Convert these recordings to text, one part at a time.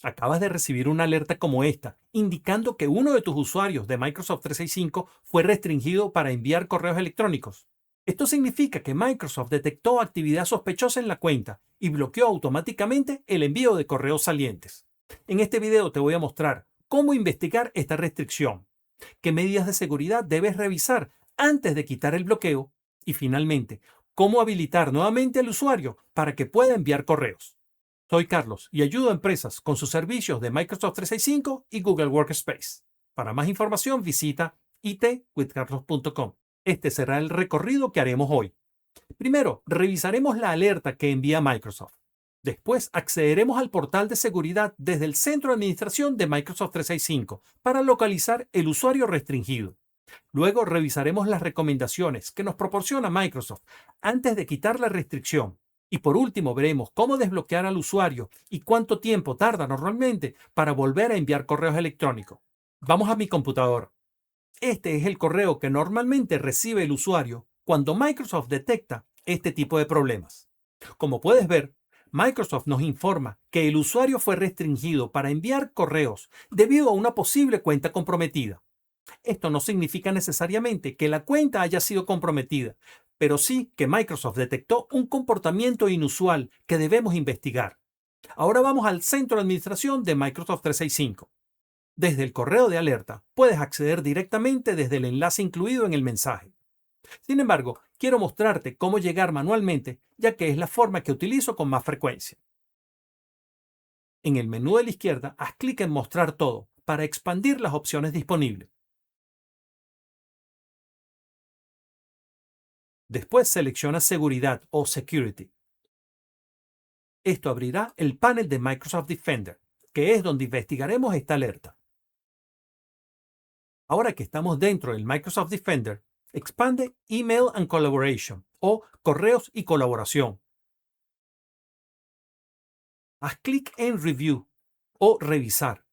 Acabas de recibir una alerta como esta, indicando que uno de tus usuarios de Microsoft 365 fue restringido para enviar correos electrónicos. Esto significa que Microsoft detectó actividad sospechosa en la cuenta y bloqueó automáticamente el envío de correos salientes. En este video te voy a mostrar cómo investigar esta restricción, qué medidas de seguridad debes revisar antes de quitar el bloqueo y finalmente, cómo habilitar nuevamente al usuario para que pueda enviar correos. Soy Carlos y ayudo a empresas con sus servicios de Microsoft 365 y Google Workspace. Para más información visita itwithcarlos.com. Este será el recorrido que haremos hoy. Primero, revisaremos la alerta que envía Microsoft. Después, accederemos al portal de seguridad desde el centro de administración de Microsoft 365 para localizar el usuario restringido. Luego, revisaremos las recomendaciones que nos proporciona Microsoft antes de quitar la restricción. Y por último, veremos cómo desbloquear al usuario y cuánto tiempo tarda normalmente para volver a enviar correos electrónicos. Vamos a mi computadora. Este es el correo que normalmente recibe el usuario cuando Microsoft detecta este tipo de problemas. Como puedes ver, Microsoft nos informa que el usuario fue restringido para enviar correos debido a una posible cuenta comprometida. Esto no significa necesariamente que la cuenta haya sido comprometida, pero sí que Microsoft detectó un comportamiento inusual que debemos investigar. Ahora vamos al centro de administración de Microsoft 365. Desde el correo de alerta puedes acceder directamente desde el enlace incluido en el mensaje. Sin embargo, quiero mostrarte cómo llegar manualmente, ya que es la forma que utilizo con más frecuencia. En el menú de la izquierda, haz clic en Mostrar todo para expandir las opciones disponibles. Después selecciona Seguridad o Security. Esto abrirá el panel de Microsoft Defender, que es donde investigaremos esta alerta. Ahora que estamos dentro del Microsoft Defender, expande Email and Collaboration o Correos y Colaboración. Haz clic en Review o Revisar.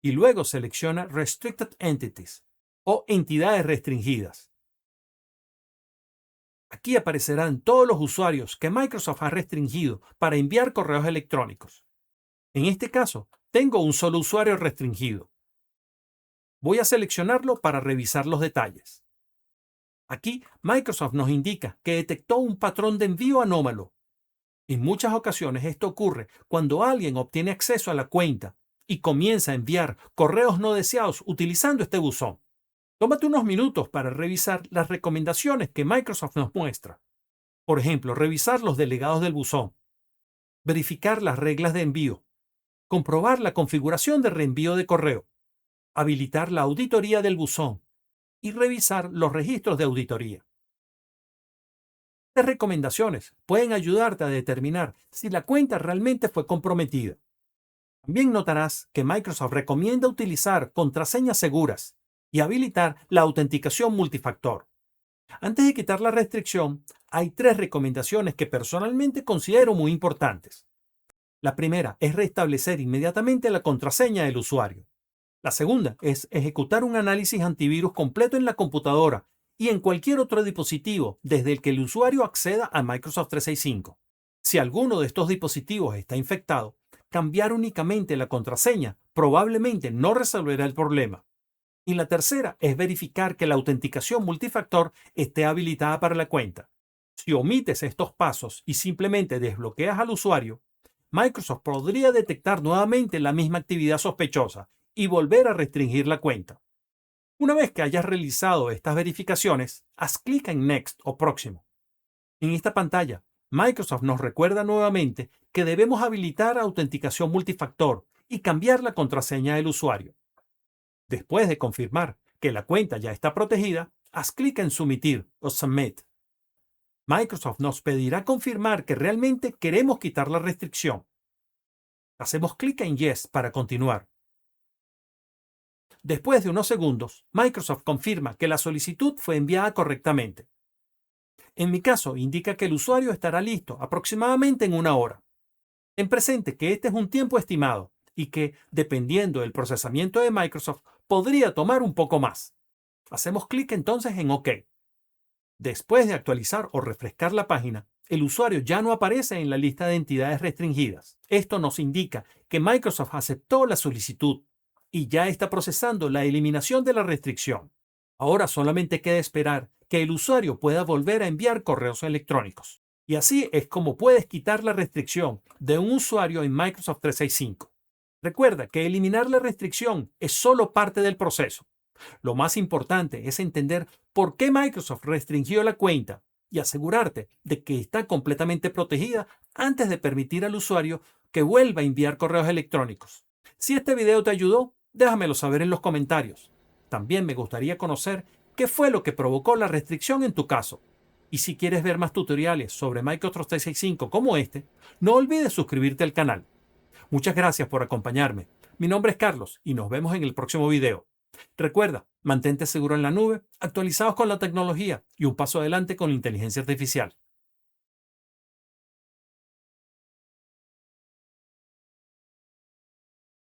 Y luego selecciona Restricted Entities o Entidades Restringidas. Aquí aparecerán todos los usuarios que Microsoft ha restringido para enviar correos electrónicos. En este caso, tengo un solo usuario restringido. Voy a seleccionarlo para revisar los detalles. Aquí, Microsoft nos indica que detectó un patrón de envío anómalo. En muchas ocasiones esto ocurre cuando alguien obtiene acceso a la cuenta y comienza a enviar correos no deseados utilizando este buzón. Tómate unos minutos para revisar las recomendaciones que Microsoft nos muestra. Por ejemplo, revisar los delegados del buzón, verificar las reglas de envío, comprobar la configuración de reenvío de correo, habilitar la auditoría del buzón y revisar los registros de auditoría. Estas recomendaciones pueden ayudarte a determinar si la cuenta realmente fue comprometida. También notarás que Microsoft recomienda utilizar contraseñas seguras y habilitar la autenticación multifactor. Antes de quitar la restricción, hay 3 recomendaciones que personalmente considero muy importantes. La primera es restablecer inmediatamente la contraseña del usuario. La segunda es ejecutar un análisis antivirus completo en la computadora y en cualquier otro dispositivo desde el que el usuario acceda a Microsoft 365. Si alguno de estos dispositivos está infectado, cambiar únicamente la contraseña probablemente no resolverá el problema. Y la tercera es verificar que la autenticación multifactor esté habilitada para la cuenta. Si omites estos pasos y simplemente desbloqueas al usuario, Microsoft podría detectar nuevamente la misma actividad sospechosa y volver a restringir la cuenta. Una vez que hayas realizado estas verificaciones, haz clic en Next o Próximo. En esta pantalla, Microsoft nos recuerda nuevamente que debemos habilitar autenticación multifactor y cambiar la contraseña del usuario. Después de confirmar que la cuenta ya está protegida, haz clic en Submitir o Submit. Microsoft nos pedirá confirmar que realmente queremos quitar la restricción. Hacemos clic en Yes para continuar. Después de unos segundos, Microsoft confirma que la solicitud fue enviada correctamente. En mi caso, indica que el usuario estará listo aproximadamente en 1 hora. Ten presente que este es un tiempo estimado y que, dependiendo del procesamiento de Microsoft, podría tomar un poco más. Hacemos clic entonces en OK. Después de actualizar o refrescar la página, el usuario ya no aparece en la lista de entidades restringidas. Esto nos indica que Microsoft aceptó la solicitud y ya está procesando la eliminación de la restricción. Ahora solamente queda esperar que el usuario pueda volver a enviar correos electrónicos. Y así es como puedes quitar la restricción de un usuario en Microsoft 365. Recuerda que eliminar la restricción es solo parte del proceso. Lo más importante es entender por qué Microsoft restringió la cuenta y asegurarte de que está completamente protegida antes de permitir al usuario que vuelva a enviar correos electrónicos. Si este video te ayudó, déjamelo saber en los comentarios. También me gustaría conocer qué fue lo que provocó la restricción en tu caso. Y si quieres ver más tutoriales sobre Microsoft 365 como este, no olvides suscribirte al canal. Muchas gracias por acompañarme. Mi nombre es Carlos y nos vemos en el próximo video. Recuerda, mantente seguro en la nube, actualizados con la tecnología y un paso adelante con la inteligencia artificial.